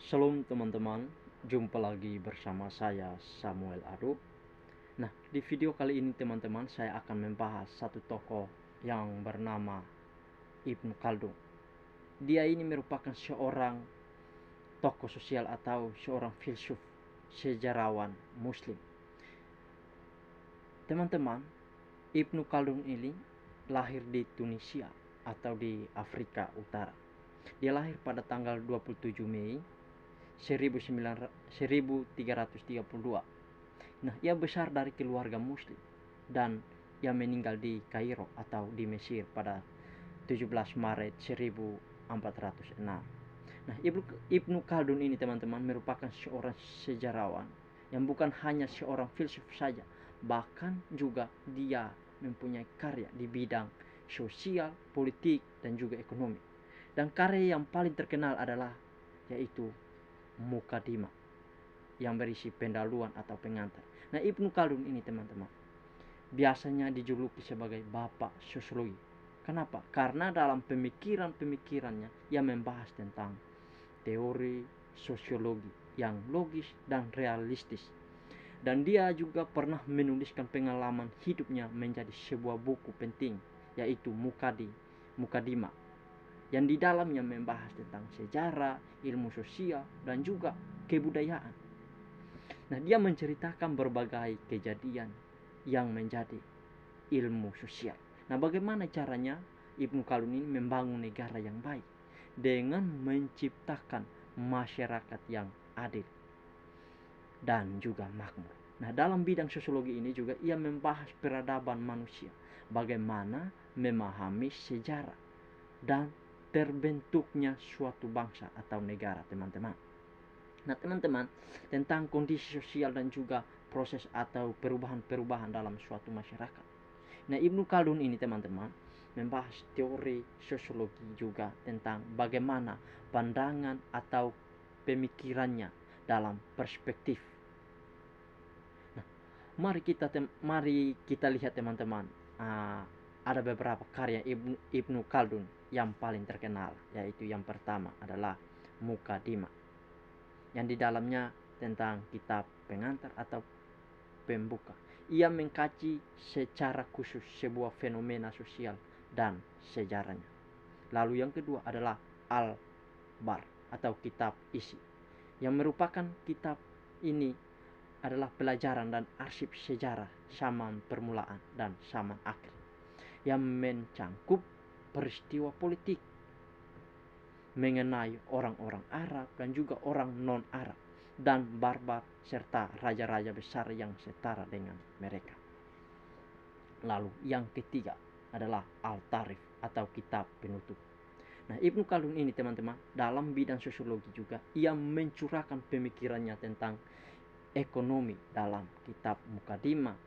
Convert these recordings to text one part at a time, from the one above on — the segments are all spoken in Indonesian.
Shalom teman-teman, jumpa lagi bersama saya Samuel Adub. Nah, di video kali ini teman-teman saya akan membahas satu tokoh yang bernama Ibnu Khaldun. Dia ini merupakan seorang tokoh sosial atau seorang filsuf, sejarawan muslim. Teman-teman, Ibnu Khaldun ini lahir di Tunisia atau di Afrika Utara. Dia lahir pada tanggal 27 Mei 1332. Nah, ia besar dari keluarga muslim dan ia meninggal di Kairo atau di Mesir pada 17 Maret 1406. Nah, Ibnu Khaldun ini teman-teman merupakan seorang sejarawan yang bukan hanya seorang filsuf saja, bahkan juga dia mempunyai karya di bidang sosial, politik, dan juga ekonomi. Dan karya yang paling terkenal adalah yaitu Mukadimah yang berisi pendahuluan atau pengantar. Nah, Ibnu Khaldun ini teman-teman biasanya dijuluki sebagai bapak sosiologi. Kenapa? Karena dalam pemikirannya ia membahas tentang teori sosiologi yang logis dan realistis. Dan dia juga pernah menuliskan pengalaman hidupnya menjadi sebuah buku penting, yaitu Mukadimah, yang di dalamnya membahas tentang sejarah, ilmu sosial, dan juga kebudayaan. Nah, dia menceritakan berbagai kejadian yang menjadi ilmu sosial. Nah, bagaimana caranya Ibnu Khaldun ini membangun negara yang baik dengan menciptakan masyarakat yang adil dan juga makmur. Nah, dalam bidang sosiologi ini juga ia membahas peradaban manusia, bagaimana memahami sejarah dan terbentuknya suatu bangsa atau negara, teman-teman. Nah, teman-teman, tentang kondisi sosial dan juga proses atau perubahan-perubahan dalam suatu masyarakat. Nah, Ibnu Khaldun ini teman-teman membahas teori sosiologi juga tentang bagaimana pandangan atau pemikirannya dalam perspektif. Nah, mari kita lihat teman-teman, ada beberapa karya Ibnu Khaldun yang paling terkenal, yaitu yang pertama adalah Mukadimah, yang di dalamnya tentang kitab pengantar atau pembuka. Ia mengkaji secara khusus sebuah fenomena sosial dan sejarahnya. Lalu yang kedua adalah Al-Bar atau kitab isi, yang merupakan kitab ini adalah pelajaran dan arsip sejarah zaman permulaan dan zaman akhir, yang mencangkup peristiwa politik mengenai orang-orang Arab dan juga orang non-Arab dan barbar serta raja-raja besar yang setara dengan mereka. Lalu yang ketiga adalah Al-Tarif atau kitab penutup. Nah, Ibnu Khaldun ini teman-teman dalam bidang sosiologi juga ia mencurahkan pemikirannya tentang ekonomi dalam kitab Mukadimah.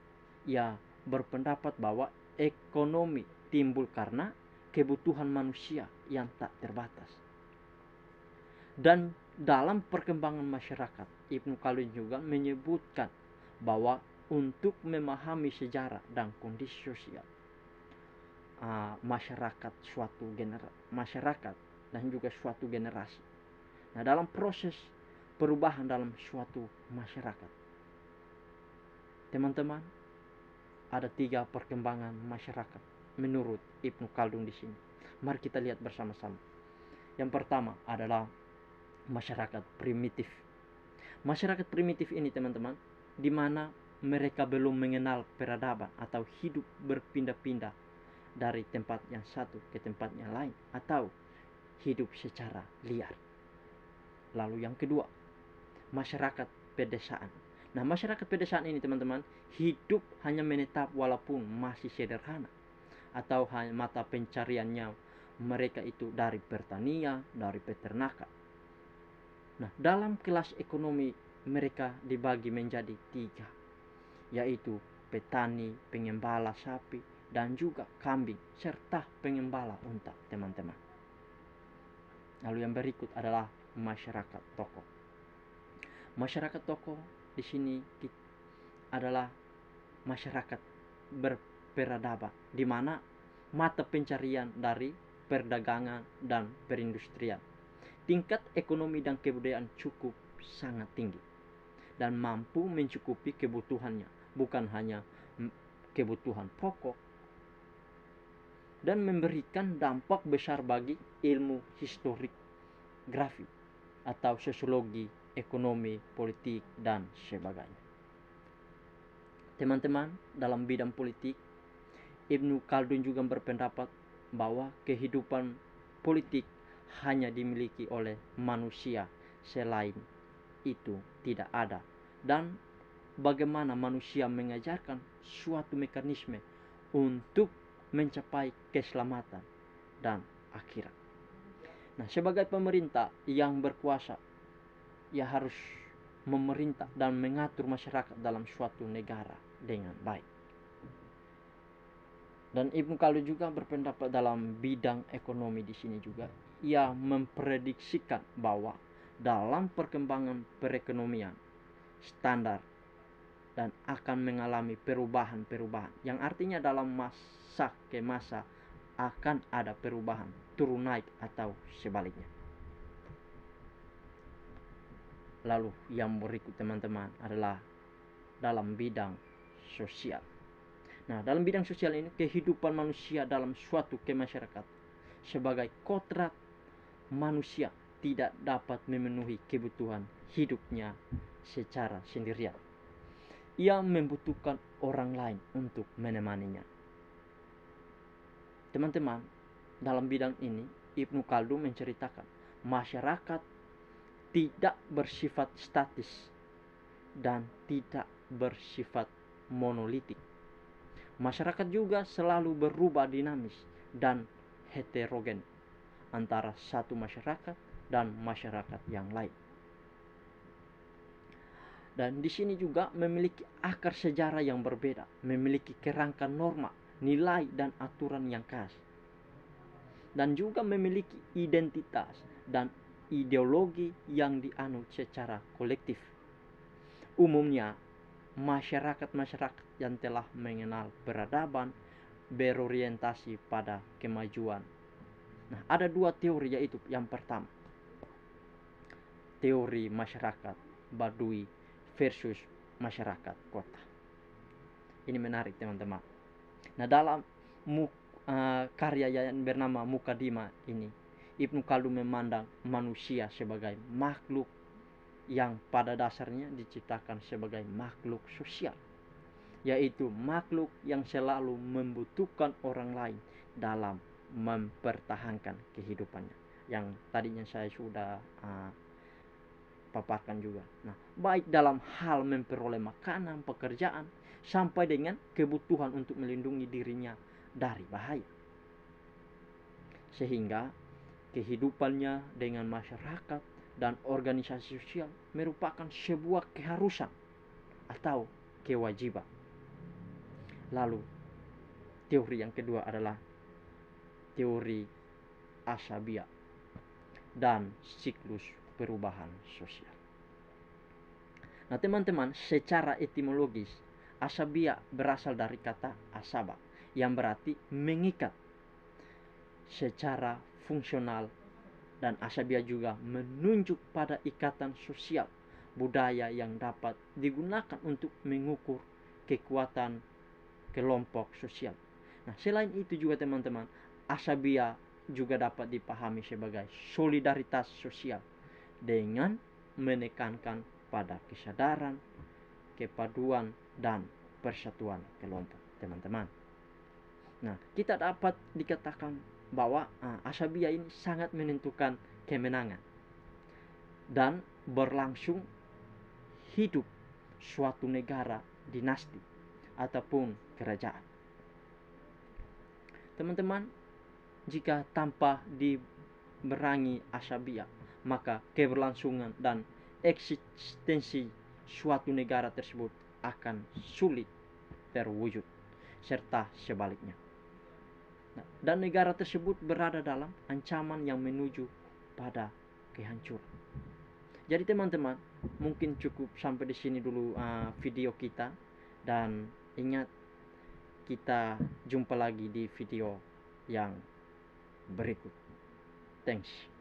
Ia berpendapat bahwa ekonomi timbul karena kebutuhan manusia yang tak terbatas. Dan dalam perkembangan masyarakat, Ibnu Khaldun juga menyebutkan bahwa untuk memahami sejarah dan kondisi sosial masyarakat dan juga suatu generasi. Nah, dalam proses perubahan dalam suatu masyarakat, teman-teman, ada 3 perkembangan masyarakat menurut Ibnu Khaldun di sini. Mari kita lihat bersama-sama. Yang pertama adalah masyarakat primitif. Masyarakat primitif ini teman-teman, di mana mereka belum mengenal peradaban atau hidup berpindah-pindah dari tempat yang satu ke tempat yang lain atau hidup secara liar. Lalu yang kedua, masyarakat pedesaan. Nah, masyarakat pedesaan ini teman-teman hidup hanya menetap walaupun masih sederhana, atau hanya mata pencariannya mereka itu dari pertanian, dari peternakan. Nah, dalam kelas ekonomi mereka dibagi menjadi 3, yaitu petani, pengembala sapi, dan juga kambing, serta pengembala unta, teman-teman. Lalu yang berikut adalah masyarakat toko. Masyarakat toko di sini adalah masyarakat berperadaban, di mana mata pencarian dari perdagangan dan perindustrian, tingkat ekonomi dan kebudayaan cukup sangat tinggi dan mampu mencukupi kebutuhannya, bukan hanya kebutuhan pokok, dan memberikan dampak besar bagi ilmu historik grafi atau sosiologi, ekonomi, politik, dan sebagainya. Teman-teman, dalam bidang politik, Ibnu Khaldun juga berpendapat bahwa kehidupan politik hanya dimiliki oleh manusia, selain itu tidak ada. Dan bagaimana manusia mengajarkan suatu mekanisme untuk mencapai keselamatan dan akhirat. Nah, sebagai pemerintah yang berkuasa, ia harus memerintah dan mengatur masyarakat dalam suatu negara dengan baik. Dan Ibnu Khaldun juga berpendapat dalam bidang ekonomi di sini juga. Ia memprediksikan bahwa dalam perkembangan perekonomian standar dan akan mengalami perubahan-perubahan, yang artinya dalam masa ke masa akan ada perubahan, turun naik atau sebaliknya. Lalu yang berikut teman-teman adalah dalam bidang sosial. Nah, dalam bidang sosial ini, kehidupan manusia dalam suatu kemasyarakat sebagai kodrat manusia tidak dapat memenuhi kebutuhan hidupnya secara sendirian. Ia membutuhkan orang lain untuk menemaninya. Teman-teman, dalam bidang ini Ibnu Khaldun menceritakan masyarakat tidak bersifat statis dan tidak bersifat monolitik. Masyarakat juga selalu berubah dinamis dan heterogen antara satu masyarakat dan masyarakat yang lain. Dan di sini juga memiliki akar sejarah yang berbeda, memiliki kerangka norma, nilai dan aturan yang khas. Dan juga memiliki identitas dan ideologi yang dianut secara kolektif. Umumnya masyarakat-masyarakat yang telah mengenal peradaban berorientasi pada kemajuan. Nah, ada dua teori, yaitu yang pertama, teori masyarakat Badui versus masyarakat kota. Ini menarik teman-teman. Nah, dalam karya yang bernama Mukadimah ini, Ibnu Khaldun memandang manusia sebagai makhluk yang pada dasarnya diciptakan sebagai makhluk sosial, yaitu makhluk yang selalu membutuhkan orang lain dalam mempertahankan kehidupannya, yang tadinya saya sudah paparkan juga. Nah, baik dalam hal memperoleh makanan, pekerjaan, sampai dengan kebutuhan untuk melindungi dirinya dari bahaya. Sehingga kehidupannya dengan masyarakat dan organisasi sosial merupakan sebuah keharusan atau kewajiban. Lalu teori yang kedua adalah teori Ashabiyah dan siklus perubahan sosial. Nah teman-teman, secara etimologis Ashabiyah berasal dari kata asaba yang berarti mengikat secara fungsional, dan Ashabiyah juga menunjuk pada ikatan sosial budaya yang dapat digunakan untuk mengukur kekuatan kelompok sosial. Nah, selain itu juga teman-teman, Ashabiyah juga dapat dipahami sebagai solidaritas sosial dengan menekankan pada kesadaran, kepaduan, dan persatuan kelompok, teman-teman. Nah, kita dapat dikatakan bahwa Ashabiyah ini sangat menentukan kemenangan dan berlangsung hidup suatu negara, dinasti, ataupun kerajaan. Teman-teman, jika tanpa diberangi Ashabiyah, maka keberlangsungan dan eksistensi suatu negara tersebut akan sulit terwujud, serta sebaliknya. Dan negara tersebut berada dalam ancaman yang menuju pada kehancuran. Jadi teman-teman, mungkin cukup sampai di sini dulu video kita, dan ingat, kita jumpa lagi di video yang berikut. Thanks.